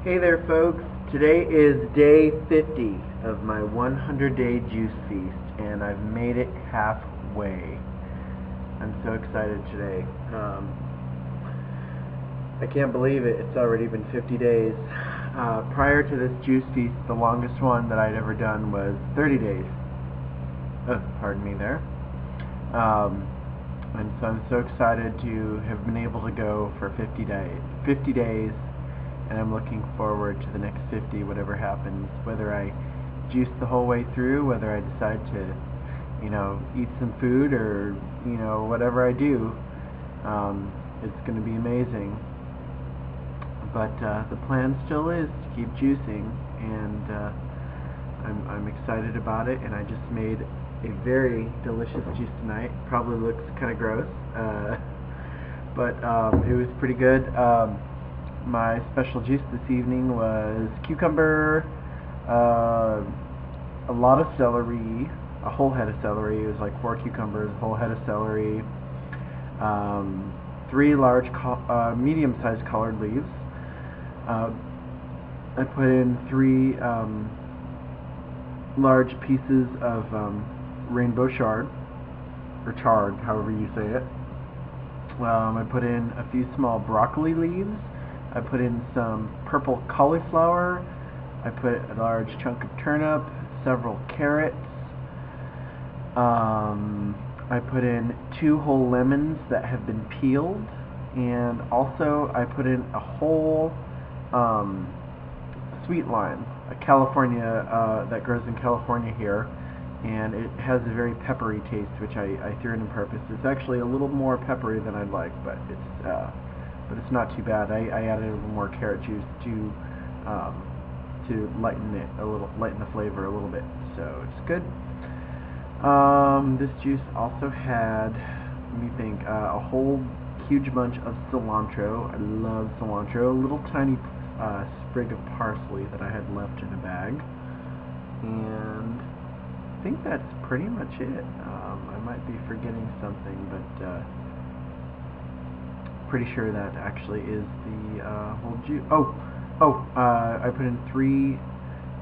Hey there folks, today is day 50 of my 100-day juice feast and I've made it halfway. I'm so excited today. I can't believe it, it's already been 50 days. Prior to this juice feast, the longest one that I'd ever done was 30 days. Pardon me there. And so I'm so excited to have been able to go for 50 days. And I'm looking forward to the next 50, whatever happens, whether I juice the whole way through, whether I decide to, eat some food or, whatever I do. It's going to be amazing. But the plan still is to keep juicing, and I'm excited about it, and I just made a very delicious juice tonight. Probably looks kind of gross, but it was pretty good. My special juice this evening was cucumber, a lot of celery, a whole head of celery. It was like 4 cucumbers, a whole head of celery, 3 large medium-sized collard leaves. I put in 3 large pieces of rainbow chard, or chard, however you say it. I put in a few small broccoli leaves. I put in some purple cauliflower. I put a large chunk of turnip, several carrots. I put in 2 whole lemons that have been peeled, and also I put in a whole sweet lime, a California that grows in California here, and it has a very peppery taste, which I threw in on purpose. It's actually a little more peppery than I'd like, but it's not too bad. I added a little more carrot juice to lighten it a little, lighten the flavor a little bit. So it's good. This juice also had, let me think, a whole huge bunch of cilantro. I love cilantro. A little tiny sprig of parsley that I had left in a bag, and I think that's pretty much it. I might be forgetting something, but pretty sure that actually is the whole juice. I put in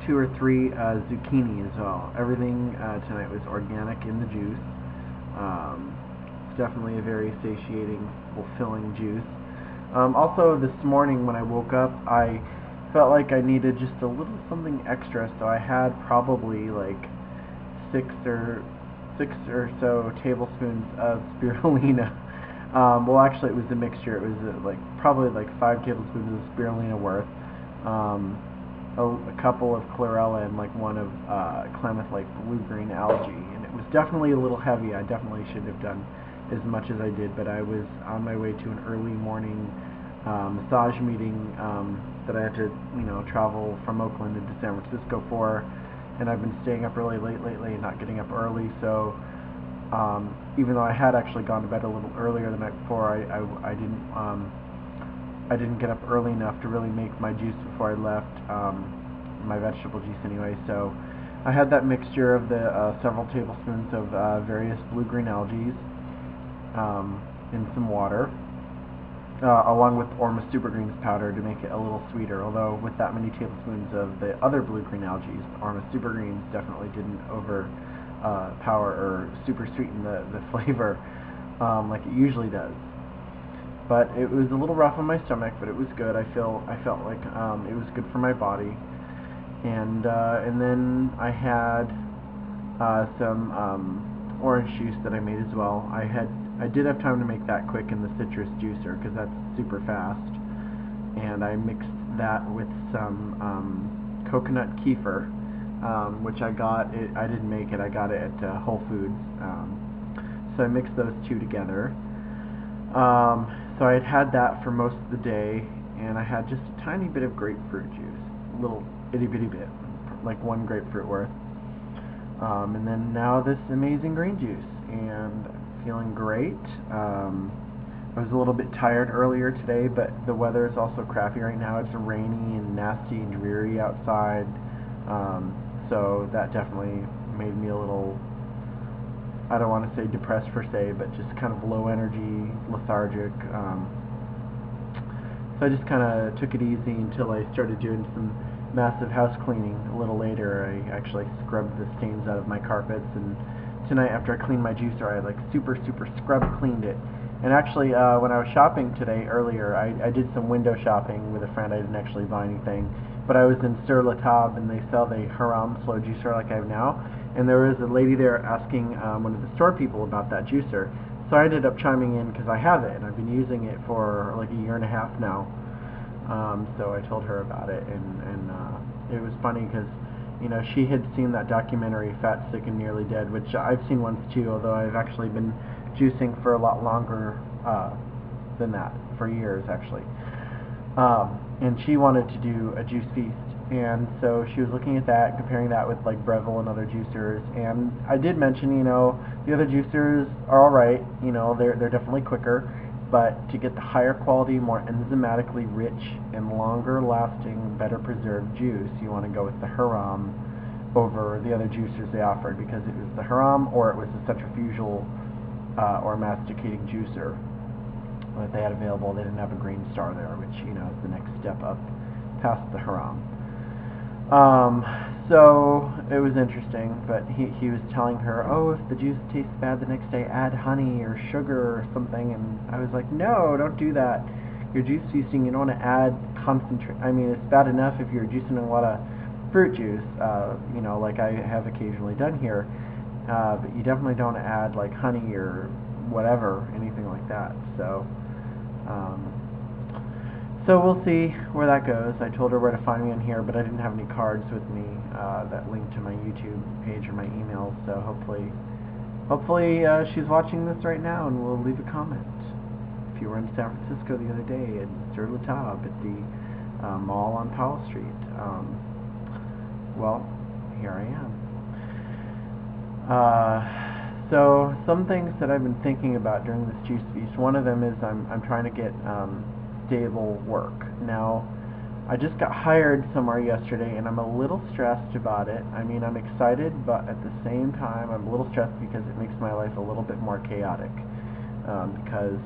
2 or 3 zucchini as well. Everything tonight was organic in the juice. It's definitely a very satiating, fulfilling juice. Also, this morning when I woke up, I felt like I needed just a little something extra, so I had probably like 6 or so tablespoons of spirulina. Well, actually, it was a mixture. It was probably 5 tablespoons of spirulina worth, a couple of chlorella, and one of Klamath blue-green algae. And it was definitely a little heavy. I definitely shouldn't have done as much as I did, but I was on my way to an early morning massage meeting that I had to, travel from Oakland into San Francisco for, and I've been staying up really late lately and not getting up early, so even though I had actually gone to bed a little earlier the night before, I didn't get up early enough to really make my juice before I left, my vegetable juice anyway. So I had that mixture of the several tablespoons of various blue-green algae in some water, along with Orma Super Greens powder to make it a little sweeter. Although with that many tablespoons of the other blue-green algae, Orma Super Greens definitely didn't overpower or super sweeten the flavor like it usually does. But it was a little rough on my stomach, but it was good. I felt like it was good for my body. And then I had some orange juice that I made as well. I did have time to make that quick in the citrus juicer because that's super fast. And I mixed that with some coconut kefir, which I got. I didn't make it. I got it at Whole Foods. So I mixed those 2 together. So I had that for most of the day, and I had just a tiny bit of grapefruit juice, a little itty-bitty bit, like 1 grapefruit worth. And then now this amazing green juice, and feeling great. I was a little bit tired earlier today, but the weather is also crappy right now. It's rainy and nasty and dreary outside, so that definitely made me a little, I don't want to say depressed per se, but just kind of low energy, lethargic. So I just kind of took it easy until I started doing some massive house cleaning. A little later, I actually scrubbed the stains out of my carpets, and tonight after I cleaned my juicer, I like super scrub cleaned it. And actually, when I was shopping today earlier, I did some window shopping with a friend. I didn't actually buy anything, but I was in Sur La Table, and they sell the Haram slow juicer like I have now. And there was a lady there asking one of the store people about that juicer. So I ended up chiming in because I have it, and I've been using it for like a year and a half now. So I told her about it, and it was funny because, you know, she had seen that documentary, Fat, Sick, and Nearly Dead, which I've seen once too, although I've actually been juicing for a lot longer than that, for years actually. And she wanted to do a juice feast, and so she was looking at that, comparing that with like Breville and other juicers, and I did mention, you know, the other juicers are alright, you know, they're definitely quicker, but to get the higher quality, more enzymatically rich and longer lasting, better preserved juice, you want to go with the Haram over the other juicers they offered, because it was the Haram or it was the centrifugal or masticating juicer that they had available. They didn't have a Green Star there, which, you know, is the next step up past the Haram. So it was interesting, but he was telling her, oh, if the juice tastes bad the next day, add honey or sugar or something, and I was like, no, don't do that. You're juice feasting, you don't want to add concentrate. I mean, it's bad enough if you're juicing a lot of fruit juice, you know, like I have occasionally done here, but you definitely don't add like honey or whatever, anything like that. So we'll see where that goes. I told her where to find me on here, but I didn't have any cards with me that link to my YouTube page or my email, so hopefully she's watching this right now and will leave a comment. If you were in San Francisco the other day at Sur La Table at the mall on Powell Street, well, here I am. So some things that I've been thinking about during this juice feast, one of them is I'm trying to get stable work. Now, I just got hired somewhere yesterday, and I'm a little stressed about it. I mean, I'm excited, but at the same time, I'm a little stressed because it makes my life a little bit more chaotic. Because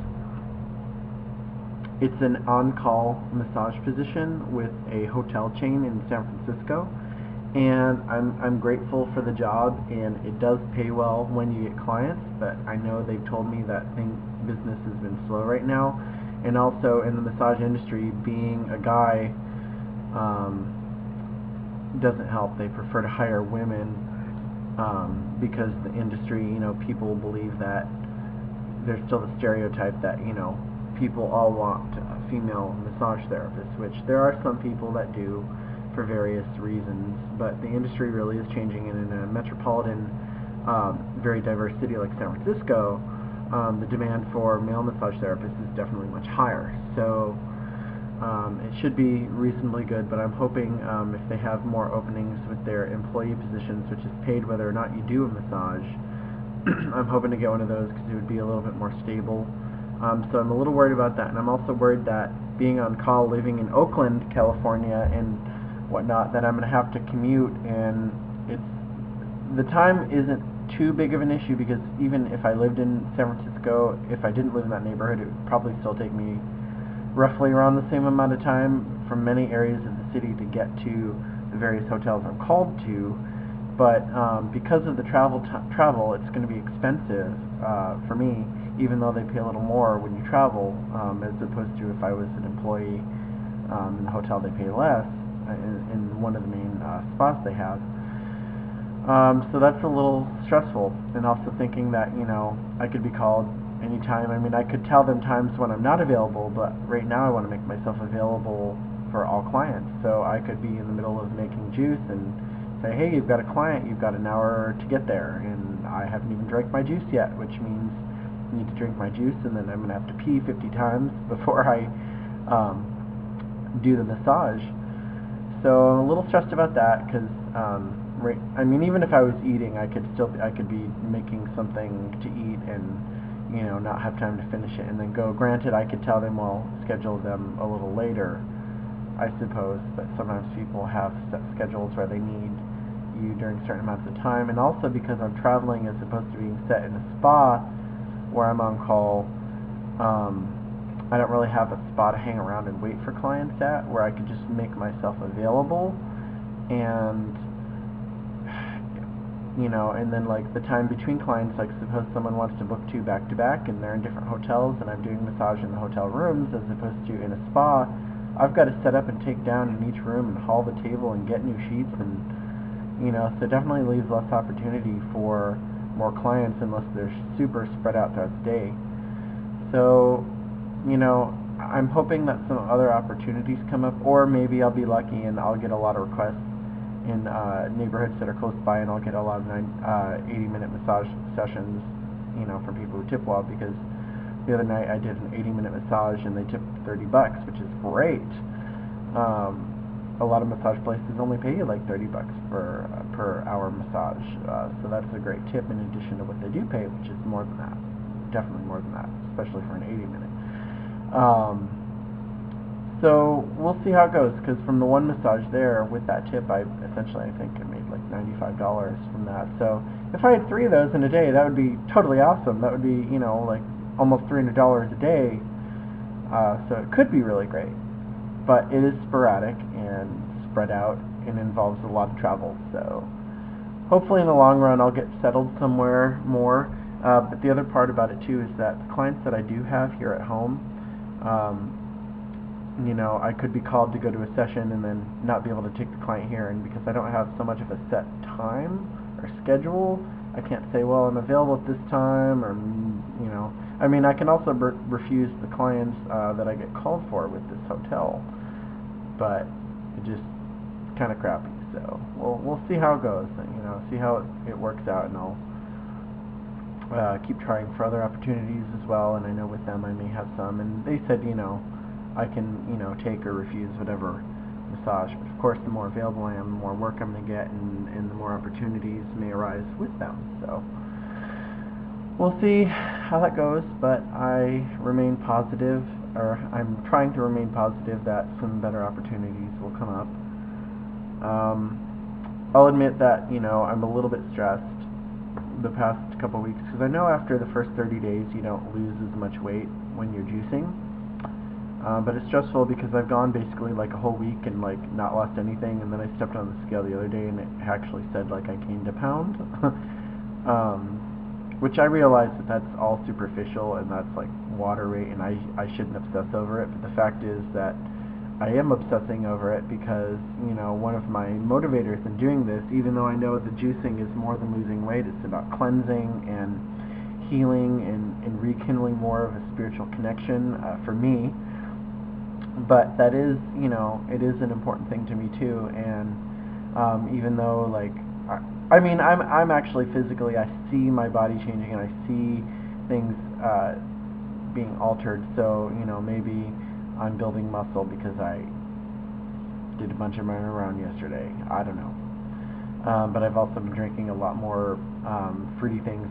it's an on-call massage position with a hotel chain in San Francisco, and I'm grateful for the job, and it does pay well when you get clients, but I know they've told me that business has been slow right now. And also in the massage industry, being a guy doesn't help. They prefer to hire women because the industry, you know, people believe that there's still the stereotype that, you know, people all want female massage therapists, which there are some people that do for various reasons, but the industry really is changing, and in a metropolitan, very diverse city like San Francisco, the demand for male massage therapists is definitely much higher. So it should be reasonably good, but I'm hoping if they have more openings with their employee positions, which is paid whether or not you do a massage, I'm hoping to get one of those because it would be a little bit more stable. So I'm a little worried about that, and I'm also worried that being on call, living in Oakland, California, and whatnot, that I'm going to have to commute, and the time isn't too big of an issue, because even if I lived in San Francisco, if I didn't live in that neighborhood, it would probably still take me roughly around the same amount of time from many areas of the city to get to the various hotels I'm called to. But because of the travel, it's going to be expensive for me, even though they pay a little more when you travel, as opposed to if I was an employee in the hotel, they pay less in one of the main spots they have. So that's a little stressful, and also thinking that, you know, I could be called anytime. I mean, I could tell them times when I'm not available, but right now I want to make myself available for all clients. So I could be in the middle of making juice and say, hey, you've got a client, you've got an hour to get there, and I haven't even drank my juice yet, which means I need to drink my juice, and then I'm going to have to pee 50 times before I do the massage. So I'm a little stressed about that, because I mean, even if I was eating, I could be making something to eat and, you know, not have time to finish it and then go. Granted, I could tell them, well, schedule them a little later, I suppose, but sometimes people have set schedules where they need you during certain amounts of time, and also because I'm traveling as opposed to being set in a spa where I'm on call, I don't really have a spa to hang around and wait for clients at, where I could just make myself available. And and then like the time between clients, like suppose someone wants to book 2 back to back and they're in different hotels and I'm doing massage in the hotel rooms as opposed to in a spa, I've got to set up and take down in each room and haul the table and get new sheets, and so it definitely leaves less opportunity for more clients unless they're super spread out throughout the day. So I'm hoping that some other opportunities come up, or maybe I'll be lucky and I'll get a lot of requests in neighborhoods that are close by, and I'll get a lot of 80-minute massage sessions, from people who tip well, because the other night I did an 80-minute massage and they tipped $30, which is great. A lot of massage places only pay you like $30 for per hour massage, so that's a great tip in addition to what they do pay, which is more than that, definitely more than that, especially for an 80-minute. So we'll see how it goes, because from the one massage there with that tip, I think I made like $95 from that. So if I had 3 of those in a day, that would be totally awesome. That would be like almost $300 a day. So it could be really great, but it is sporadic and spread out and involves a lot of travel. So hopefully in the long run I'll get settled somewhere more. But the other part about it too is that the clients that I do have here at home, I could be called to go to a session and then not be able to take the client here, and because I don't have so much of a set time or schedule, I can't say, well, I'm available at this time, or I can also refuse the clients that I get called for with this hotel, but it just kind of crappy. So we'll see how it goes, see how it works out, and I'll keep trying for other opportunities as well. And I know with them I may have some, and they said I can take or refuse whatever massage, but of course the more available I am, the more work I'm going to get, and the more opportunities may arise with them. So we'll see how that goes, but I remain positive, or I'm trying to remain positive that some better opportunities will come up. I'll admit that I'm a little bit stressed the past couple weeks, because I know after the first 30 days you don't lose as much weight when you're juicing. But it's stressful because I've gone basically like a whole week and like not lost anything, and then I stepped on the scale the other day and it actually said like I gained a pound, which I realize that that's all superficial and that's like water weight, and I shouldn't obsess over it. But the fact is that I am obsessing over it because one of my motivators in doing this, even though I know the juicing is more than losing weight, it's about cleansing and healing and rekindling more of a spiritual connection for me. But that is, it is an important thing to me too. And even though, like, I'm actually physically, I see my body changing and I see things being altered. So maybe I'm building muscle because I did a bunch of running around yesterday. I don't know. But I've also been drinking a lot more fruity things,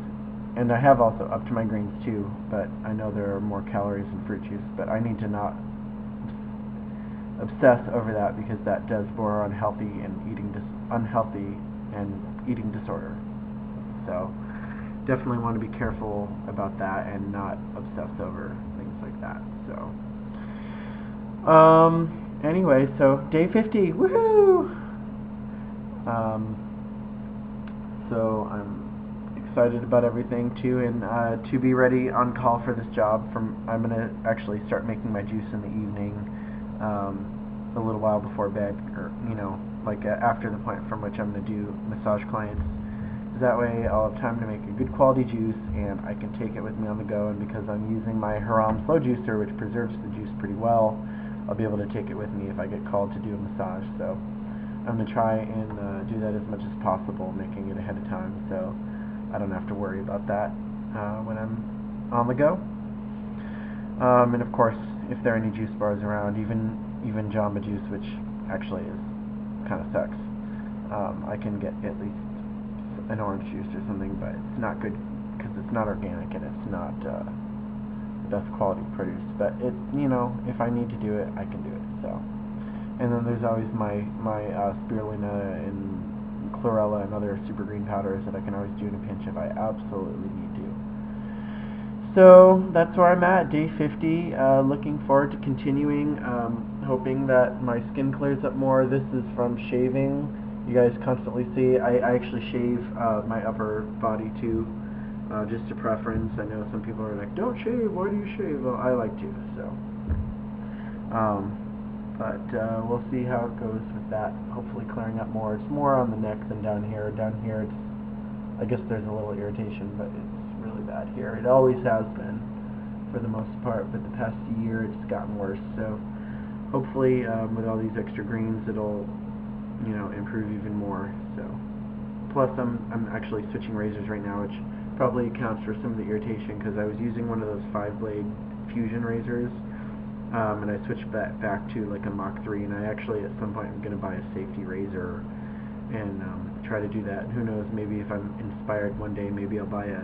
and I have also upped my greens too. But I know there are more calories in fruit juice. But I need to not obsess over that, because that does border on unhealthy and eating disorder. So definitely want to be careful about that and not obsess over things like that. So anyway, so day 50, woohoo! So I'm excited about everything too, and to be ready on call for this job. I'm gonna actually start making my juice in the evening, a little while before bed, or like after the point from which I'm going to do massage clients. That way I'll have time to make a good quality juice and I can take it with me on the go, and because I'm using my Haram slow juicer, which preserves the juice pretty well, I'll be able to take it with me if I get called to do a massage. So I'm going to try and do that as much as possible, making it ahead of time, so I don't have to worry about that when I'm on the go. And of course, if there are any juice bars around, even Jamba Juice, which actually is kind of sucks, I can get at least an orange juice or something, but it's not good because it's not organic and it's not the best quality produce. But it, if I need to do it, I can do it. So, and then there's always my spirulina and chlorella and other super green powders that I can always do in a pinch if I absolutely need to. So that's where I'm at, day 50. Looking forward to continuing. Hoping that my skin clears up more. This is from shaving. You guys constantly see I actually shave my upper body too, just a preference. I know some people are like, don't shave, why do you shave? Well, I like to, so. But we'll see how it goes with that. Hopefully clearing up more. It's more on the neck than down here. Down here, I guess there's a little irritation, but it's really bad here. It always has been, for the most part, but the past year it's gotten worse. So hopefully, with all these extra greens, it'll, improve even more. So, plus I'm actually switching razors right now, which probably accounts for some of the irritation because I was using one of those 5-blade fusion razors, and I switched back to like a Mach 3, and I actually at some point am going to buy a safety razor and try to do that. And who knows, maybe if I'm inspired one day, maybe I'll buy a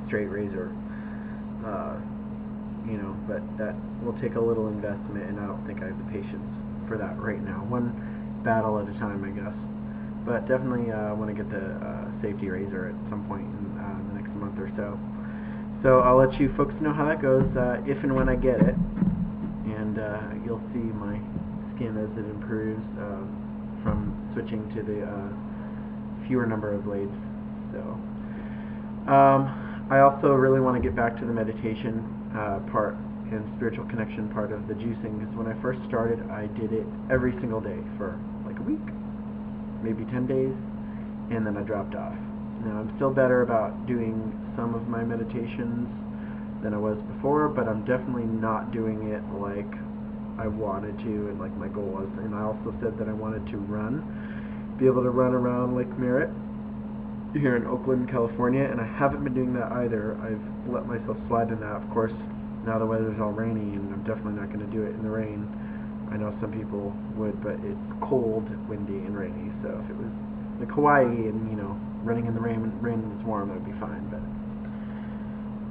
straight razor. But that will take a little investment, and I don't think I have the patience for that right now. One battle at a time, I guess. But definitely want to get the safety razor at some point in the next month or so. So I'll let you folks know how that goes if and when I get it, and you'll see my skin as it improves from switching to the fewer number of blades. So I also really want to get back to the meditation part and spiritual connection part of the juicing, because when I first started I did it every single day for like a week, maybe 10 days, and then I dropped off. Now I'm still better about doing some of my meditations than I was before, but I'm definitely not doing it like I wanted to and like my goal was. And I also said that I wanted to be able to run around Lake Merritt here in Oakland, California, and I haven't been doing that either. I've let myself slide in that. Of course, now the weather's all rainy, and I'm definitely not going to do it in the rain. I know some people would, but it's cold, windy, and rainy, so if it was like Hawaii and, running in the rain when it's warm, it would be fine.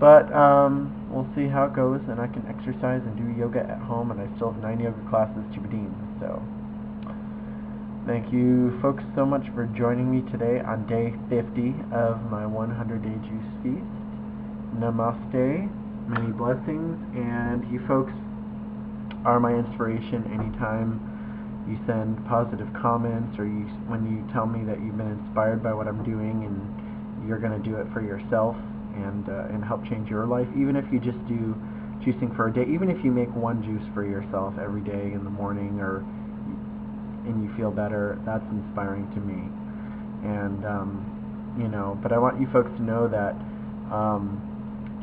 But we'll see how it goes, and I can exercise and do yoga at home, and I still have 9 yoga classes to redeem. So thank you folks so much for joining me today on day 50 of my 100-day juice feast. Namaste, many blessings, and you folks are my inspiration. Anytime you send positive comments, or when you tell me that you've been inspired by what I'm doing and you're going to do it for yourself and help change your life, even if you just do juicing for a day, even if you make one juice for yourself every day in the morning, and you feel better, that's inspiring to me. And but I want you folks to know that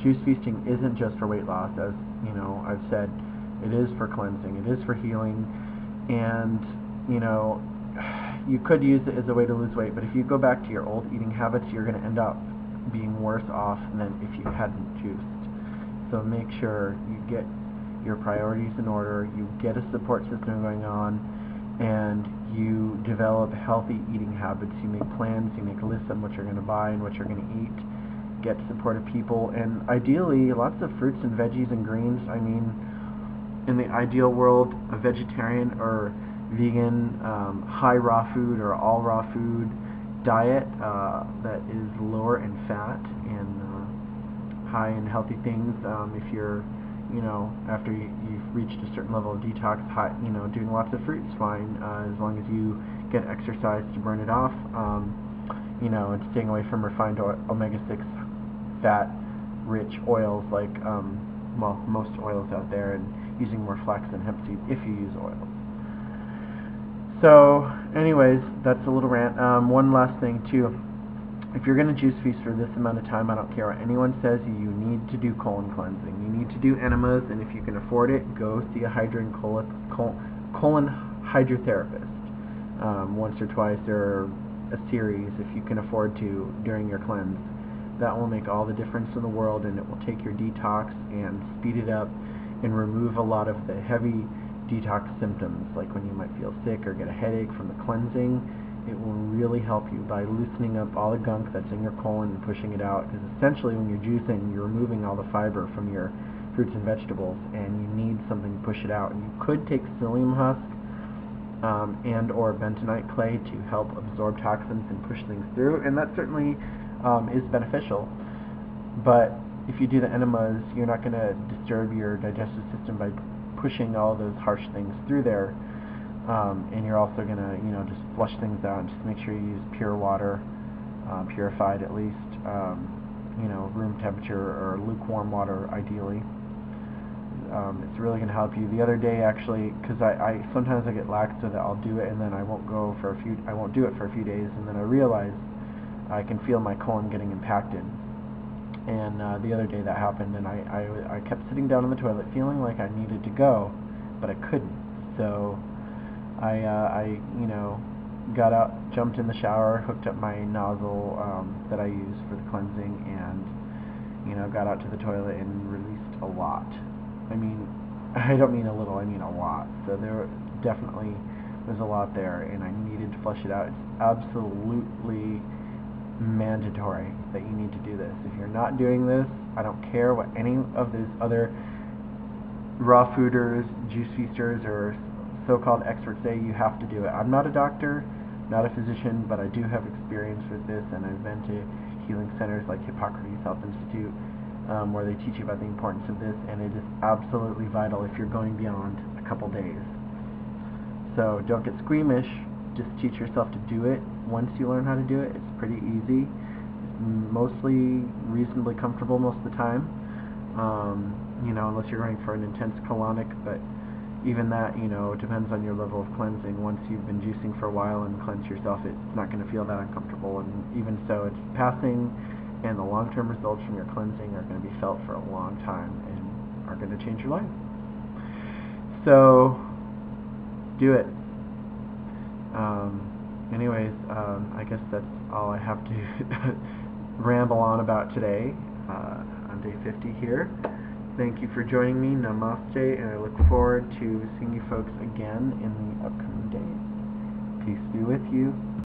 juice feasting isn't just for weight loss. As I've said, it is for cleansing, it is for healing, and you could use it as a way to lose weight, but if you go back to your old eating habits, you're going to end up being worse off than if you hadn't juiced. So make sure you get your priorities in order, you get a support system going on, and you develop healthy eating habits. You make plans, you make lists on what you're going to buy and what you're going to eat, get supportive people, and ideally lots of fruits and veggies and greens. I mean, in the ideal world, a vegetarian or vegan, high raw food or all raw food diet that is lower in fat and high in healthy things. If you're, after you've reached a certain level of detox, doing lots of fruit's fine, as long as you get exercise to burn it off, and staying away from refined omega-6 fat-rich oils like, most oils out there, and using more flax and hemp seed if you use oils. So, anyways, that's a little rant. One last thing, too. If you're going to juice feast for this amount of time, I don't care what anyone says, you need to do colon cleansing. You need to do enemas, and if you can afford it, go see a colon hydrotherapist once or twice, or a series if you can afford to during your cleanse. That will make all the difference in the world, and it will take your detox and speed it up and remove a lot of the heavy detox symptoms, like when you might feel sick or get a headache from the cleansing. It will really help you by loosening up all the gunk that's in your colon and pushing it out, because essentially when you're juicing, you're removing all the fiber from your fruits and vegetables, and you need something to push it out. And you could take psyllium husk and or bentonite clay to help absorb toxins and push things through, and that certainly is beneficial. But if you do the enemas, you're not going to disturb your digestive system by pushing all those harsh things through there. And you're also going to, just flush things out and just make sure you use pure water, purified at least, room temperature or lukewarm water ideally. It's really going to help you. The other day, actually, because I sometimes I get lax so that I'll do it and then I won't do it for a few days, and then I realize I can feel my colon getting impacted. And the other day that happened, and I kept sitting down on the toilet feeling like I needed to go, but I couldn't. So I got out, jumped in the shower, hooked up my nozzle that I use for the cleansing, and got out to the toilet and released a lot. I mean, I don't mean a little, I mean a lot. So there definitely was a lot there, and I needed to flush it out. It's absolutely mandatory that you need to do this. If you're not doing this, I don't care what any of these other raw fooders, juice feasters, or so-called experts say, you have to do it. I'm not a doctor, not a physician, but I do have experience with this, and I've been to healing centers like Hippocrates Health Institute, where they teach you about the importance of this, and it is absolutely vital if you're going beyond a couple days. So don't get squeamish, just teach yourself to do it. Once you learn how to do it, it's pretty easy. It's mostly reasonably comfortable most of the time, unless you're going for an intense colonic, but even that, depends on your level of cleansing. Once you've been juicing for a while and cleansed yourself, it's not going to feel that uncomfortable, and even so, it's passing, and the long-term results from your cleansing are going to be felt for a long time and are going to change your life. So, do it. I guess that's all I have to ramble on about today on day 50 here. Thank you for joining me. Namaste, and I look forward to seeing you folks again in the upcoming days. Peace be with you.